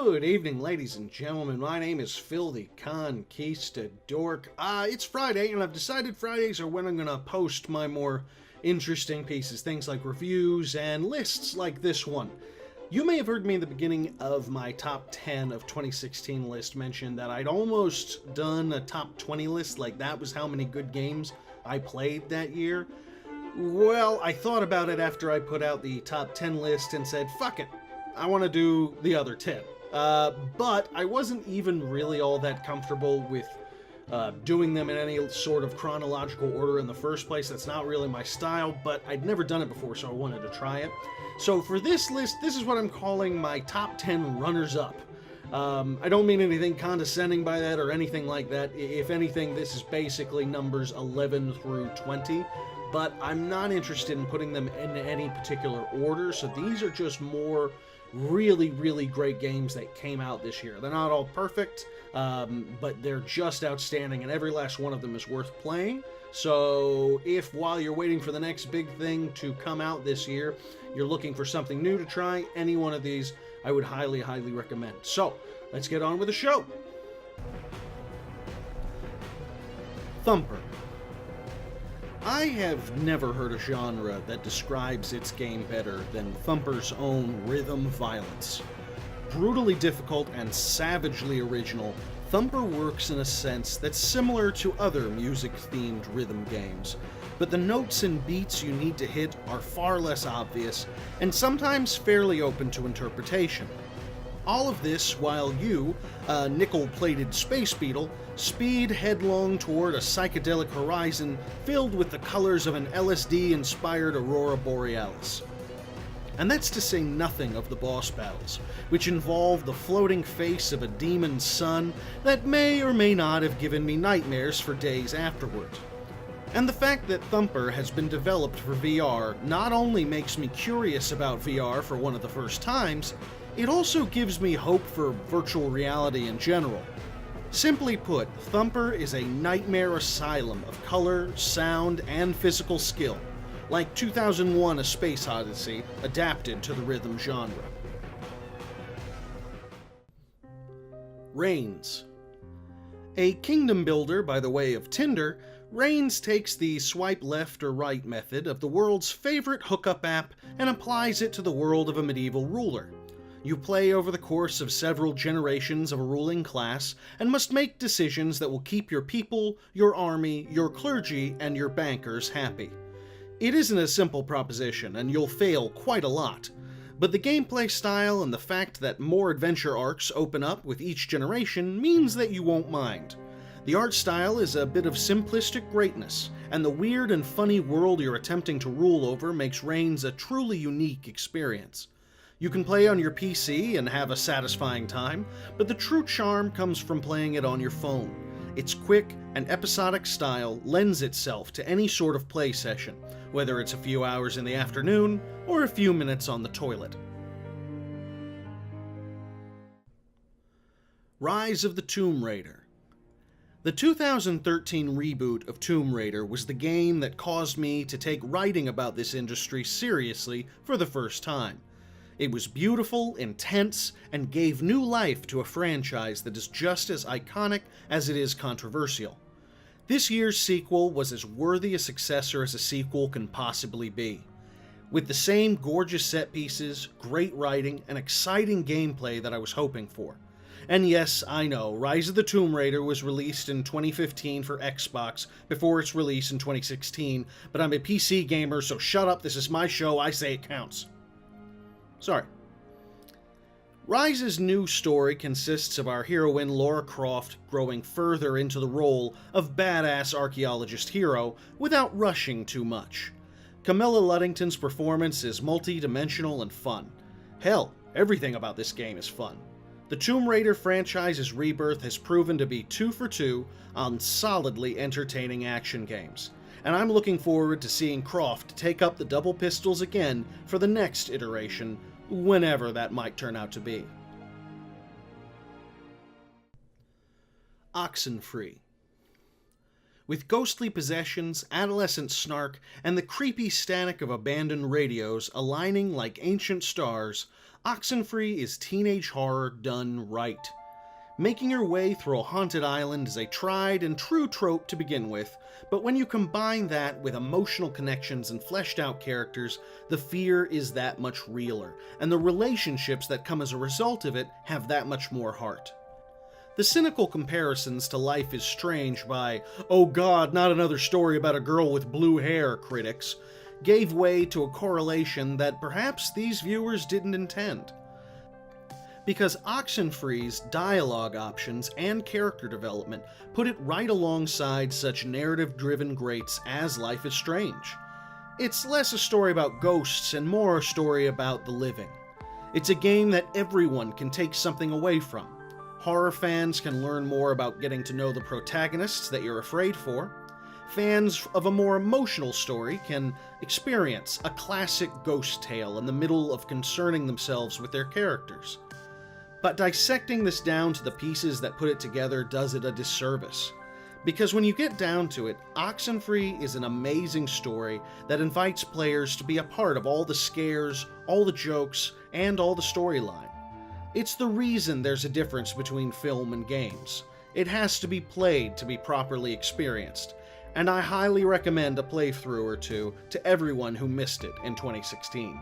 Good evening, ladies and gentlemen. My name is Phil the Conquistadork. It's Friday, and I've decided Fridays are when I'm going to post my more interesting pieces, things like reviews and lists like this one. You may have heard me in the beginning of my top 10 of 2016 list mention that I'd almost done a top 20 list, like that was how many good games I played that year. Well, I thought about it after I put out the top 10 list and said, fuck it, I want to do the other 10. But I wasn't even really all that comfortable with doing them in any sort of chronological order in the first place. That's not really my style, but I'd never done it before, so I wanted to try it. So for this list, this is what I'm calling my top 10 runners-up. I don't mean anything condescending by that or anything like that. If anything, this is basically numbers 11 through 20, but I'm not interested in putting them in any particular order, so these are just more really great games that came out this year. They're not all perfect, but they're just outstanding, and every last one of them is worth playing. So if while you're waiting for the next big thing to come out this year, you're looking for something new to try, any one of these I would highly recommend. So let's get on with the show. Thumper. I have never heard a genre that describes its game better than Thumper's own rhythm violence. Brutally difficult and savagely original, Thumper works in a sense that's similar to other music-themed rhythm games, but the notes and beats you need to hit are far less obvious and sometimes fairly open to interpretation. All of this while you, a nickel-plated space beetle, speed headlong toward a psychedelic horizon filled with the colors of an LSD-inspired aurora borealis. And that's to say nothing of the boss battles, which involve the floating face of a demon sun that may or may not have given me nightmares for days afterward. And the fact that Thumper has been developed for VR not only makes me curious about VR for one of the first times, it also gives me hope for virtual reality in general. Simply put, Thumper is a nightmare asylum of color, sound, and physical skill, like 2001: A Space Odyssey adapted to the rhythm genre. Reigns. A kingdom builder by the way of Tinder, Reigns takes the swipe left or right method of the world's favorite hookup app and applies it to the world of a medieval ruler. You play over the course of several generations of a ruling class and must make decisions that will keep your people, your army, your clergy, and your bankers happy. It isn't a simple proposition, and you'll fail quite a lot, but the gameplay style and the fact that more adventure arcs open up with each generation means that you won't mind. The art style is a bit of simplistic greatness, and the weird and funny world you're attempting to rule over makes Reigns a truly unique experience. You can play on your PC and have a satisfying time, but the true charm comes from playing it on your phone. Its quick and episodic style lends itself to any sort of play session, whether it's a few hours in the afternoon or a few minutes on the toilet. Rise of the Tomb Raider. The 2013 reboot of Tomb Raider was the game that caused me to take writing about this industry seriously for the first time. It was beautiful, intense, and gave new life to a franchise that is just as iconic as it is controversial. This year's sequel was as worthy a successor as a sequel can possibly be. With the same gorgeous set pieces, great writing, and exciting gameplay that I was hoping for. And yes, I know, Rise of the Tomb Raider was released in 2015 for Xbox before its release in 2016, but I'm a PC gamer, so shut up, this is my show, I say it counts. Sorry. Rise's new story consists of our heroine Lara Croft growing further into the role of badass archaeologist hero without rushing too much. Camilla Luddington's performance is multi-dimensional and fun. Hell, everything about this game is fun. The Tomb Raider franchise's rebirth has proven to be 2 for 2 on solidly entertaining action games, and I'm looking forward to seeing Croft take up the double pistols again for the next iteration, whenever that might turn out to be. Oxenfree. With ghostly possessions, adolescent snark, and the creepy static of abandoned radios aligning like ancient stars, Oxenfree is teenage horror done right. Making your way through a haunted island is a tried and true trope to begin with, but when you combine that with emotional connections and fleshed out characters, the fear is that much realer, and the relationships that come as a result of it have that much more heart. The cynical comparisons to Life is Strange by, "Oh God, not another story about a girl with blue hair," critics, gave way to a correlation that perhaps these viewers didn't intend. Because Oxenfree's dialogue options and character development put it right alongside such narrative-driven greats as Life is Strange. It's less a story about ghosts and more a story about the living. It's a game that everyone can take something away from. Horror fans can learn more about getting to know the protagonists that you're afraid for. Fans of a more emotional story can experience a classic ghost tale in the middle of concerning themselves with their characters. But dissecting this down to the pieces that put it together does it a disservice. Because when you get down to it, Oxenfree is an amazing story that invites players to be a part of all the scares, all the jokes, and all the storyline. It's the reason there's a difference between film and games. It has to be played to be properly experienced, and I highly recommend a playthrough or two to everyone who missed it in 2016.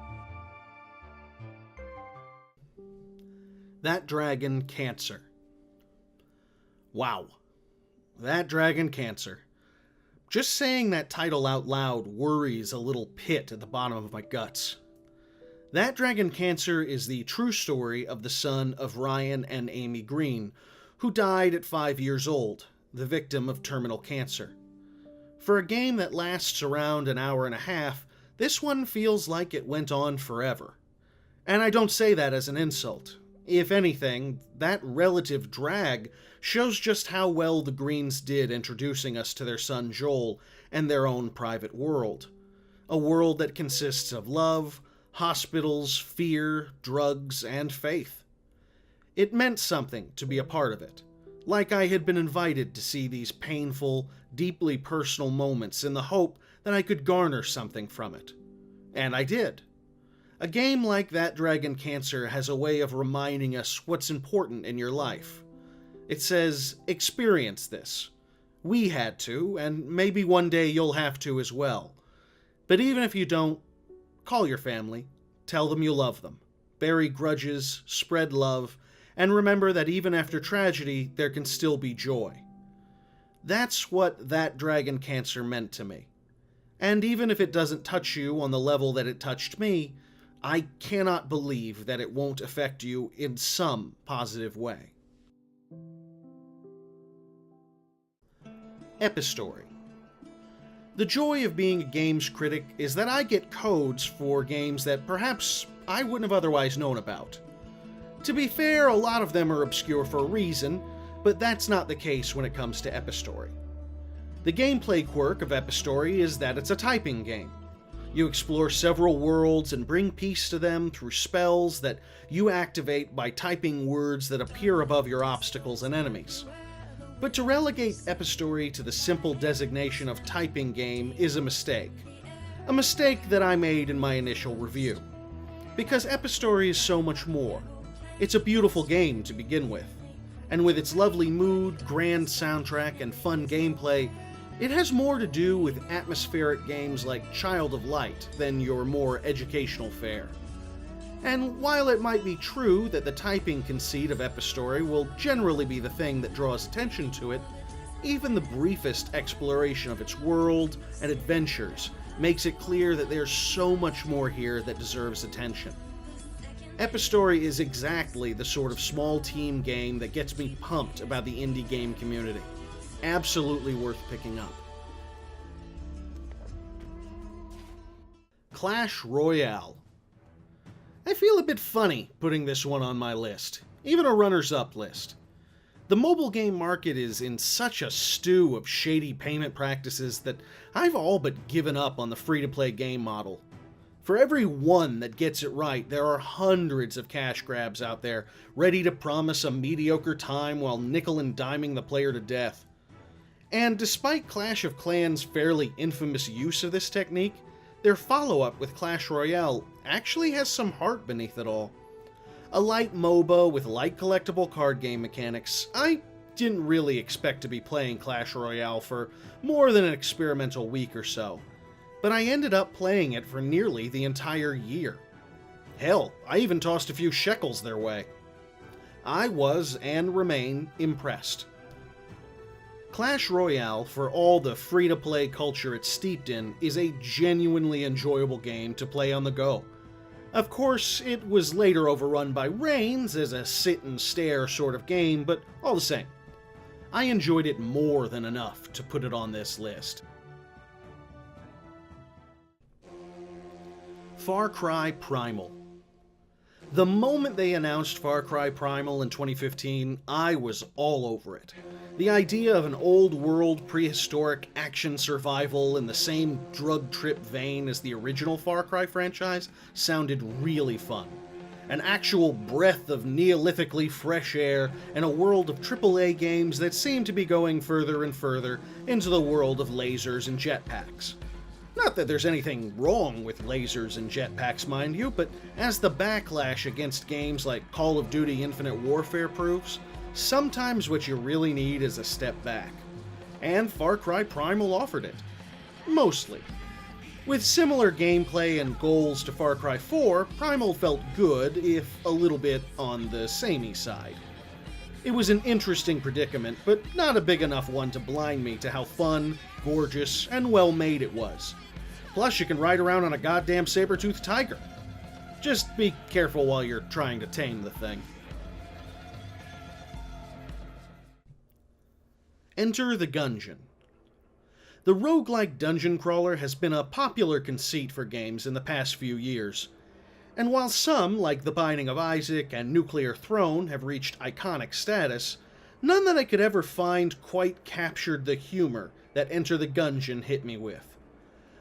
That Dragon Cancer. Wow. That Dragon Cancer. Just saying that title out loud worries a little pit at the bottom of my guts. That Dragon Cancer is the true story of the son of Ryan and Amy Green, who died at 5 years old, the victim of terminal cancer. For a game that lasts around an hour and a half, this one feels like it went on forever. And I don't say that as an insult. If anything, that relative drag shows just how well the Greens did introducing us to their son Joel and their own private world. A world that consists of love, hospitals, fear, drugs, and faith. It meant something to be a part of it, like I had been invited to see these painful, deeply personal moments in the hope that I could garner something from it. And I did. A game like That Dragon Cancer has a way of reminding us what's important in your life. It says, experience this. We had to, and maybe one day you'll have to as well. But even if you don't, call your family, tell them you love them, bury grudges, spread love, and remember that even after tragedy, there can still be joy. That's what That Dragon Cancer meant to me. And even if it doesn't touch you on the level that it touched me, I cannot believe that it won't affect you in some positive way. Epistory. The joy of being a games critic is that I get codes for games that perhaps I wouldn't have otherwise known about. To be fair, a lot of them are obscure for a reason, but that's not the case when it comes to Epistory. The gameplay quirk of Epistory is that it's a typing game. You explore several worlds and bring peace to them through spells that you activate by typing words that appear above your obstacles and enemies. But to relegate Epistory to the simple designation of typing game is a mistake. A mistake that I made in my initial review. Because Epistory is so much more. It's a beautiful game to begin with. And with its lovely mood, grand soundtrack, and fun gameplay, it has more to do with atmospheric games like Child of Light than your more educational fare. And while it might be true that the typing conceit of Epistory will generally be the thing that draws attention to it, even the briefest exploration of its world and adventures makes it clear that there's so much more here that deserves attention. Epistory is exactly the sort of small team game that gets me pumped about the indie game community. Absolutely worth picking up. Clash Royale. I feel a bit funny putting this one on my list, even a runners-up list. The mobile game market is in such a stew of shady payment practices that I've all but given up on the free-to-play game model. For every one that gets it right, there are hundreds of cash grabs out there, ready to promise a mediocre time while nickel and diming the player to death. And despite Clash of Clans' fairly infamous use of this technique, their follow-up with Clash Royale actually has some heart beneath it all. A light MOBA with light collectible card game mechanics, I didn't really expect to be playing Clash Royale for more than an experimental week or so, but I ended up playing it for nearly the entire year. Hell, I even tossed a few shekels their way. I was, and remain, impressed. Clash Royale, for all the free-to-play culture it's steeped in, is a genuinely enjoyable game to play on the go. Of course, it was later overrun by Reigns as a sit-and-stare sort of game, but all the same, I enjoyed it more than enough to put it on this list. Far Cry Primal. The moment they announced Far Cry Primal in 2015, I was all over it. The idea of an old-world, prehistoric action survival in the same drug trip vein as the original Far Cry franchise sounded really fun. An actual breath of neolithically fresh air in a world of AAA games that seemed to be going further and further into the world of lasers and jetpacks. Not that there's anything wrong with lasers and jetpacks, mind you, but as the backlash against games like Call of Duty Infinite Warfare proves, sometimes what you really need is a step back. And Far Cry Primal offered it. Mostly. With similar gameplay and goals to Far Cry 4, Primal felt good, if a little bit on the samey side. It was an interesting predicament, but not a big enough one to blind me to how fun, gorgeous, and well-made it was. Plus, you can ride around on a goddamn saber-toothed tiger. Just be careful while you're trying to tame the thing. Enter the Gungeon. The roguelike dungeon crawler has been a popular conceit for games in the past few years. And while some, like The Binding of Isaac and Nuclear Throne, have reached iconic status, none that I could ever find quite captured the humor that Enter the Gungeon hit me with.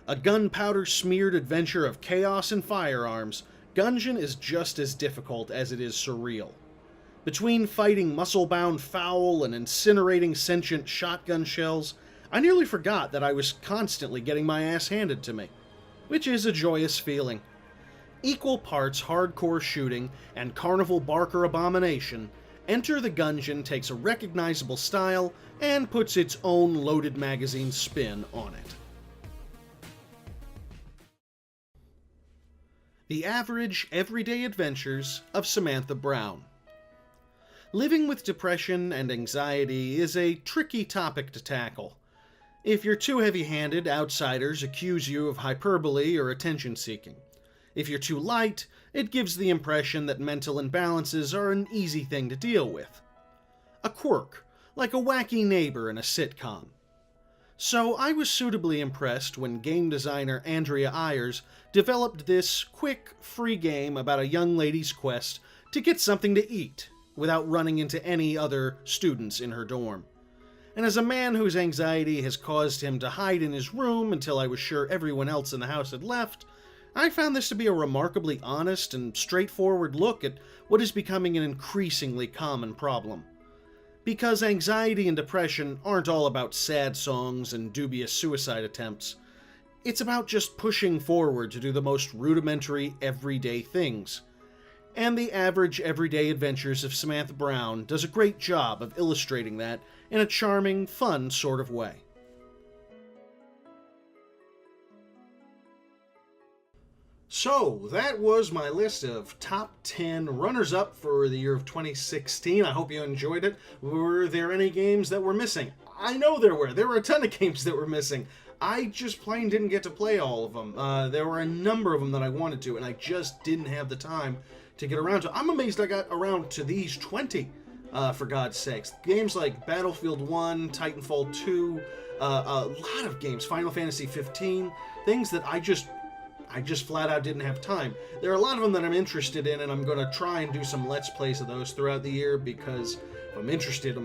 A gunpowder-smeared adventure of chaos and firearms, Gungeon is just as difficult as it is surreal. Between fighting muscle-bound fowl and incinerating sentient shotgun shells, I nearly forgot that I was constantly getting my ass handed to me, which is a joyous feeling. Equal parts hardcore shooting and carnival barker abomination, Enter the Gungeon takes a recognizable style and puts its own loaded magazine spin on it. The Average Everyday Adventures of Samantha Brown. Living with depression and anxiety is a tricky topic to tackle. If you're too heavy-handed, outsiders accuse you of hyperbole or attention-seeking. If you're too light, it gives the impression that mental imbalances are an easy thing to deal with. A quirk, like a wacky neighbor in a sitcom. So I was suitably impressed when game designer Andrea Ayers developed this quick, free game about a young lady's quest to get something to eat without running into any other students in her dorm. And as a man whose anxiety has caused him to hide in his room until I was sure everyone else in the house had left, I found this to be a remarkably honest and straightforward look at what is becoming an increasingly common problem. Because anxiety and depression aren't all about sad songs and dubious suicide attempts. It's about just pushing forward to do the most rudimentary, everyday things. And The Average Everyday Adventures of Samantha Brown does a great job of illustrating that in a charming, fun sort of way. So, that was my list of top 10 runners-up for the year of 2016. I hope you enjoyed it. Were there any games that were missing? I know there were. There were a ton of games that were missing. I just plain didn't get to play all of them. There were a number of them that I wanted to, and I just didn't have the time to get around to. I'm amazed I got around to these 20, for God's sakes. Games like Battlefield 1, Titanfall 2, a lot of games, Final Fantasy 15, things that I just flat out didn't have time. There are a lot of them that I'm interested in, and I'm going to try and do some Let's Plays of those throughout the year, because if I'm interested,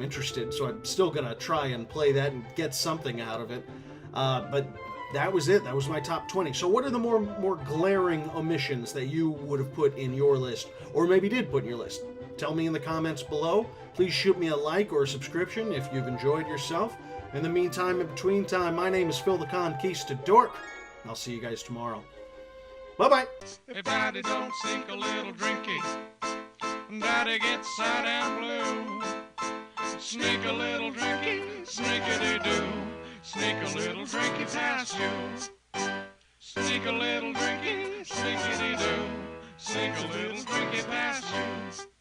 so I'm still going to try and play that and get something out of it. But that was it. That was my top 20. So what are the more glaring omissions that you would have put in your list, or maybe did put in your list? Tell me in the comments below. Please shoot me a like or a subscription if you've enjoyed yourself. In the meantime, in between time, my name is Phil the Conquistadork. I'll see you guys tomorrow. Bye-bye. If Daddy don't sink a little drinky, Daddy gets sad and blue. Sneak a little drinky, sneakity-doo. Sneak a little drinky past you. Sneak a little drinky, sneakity-doo. Sneak a little drinky past you.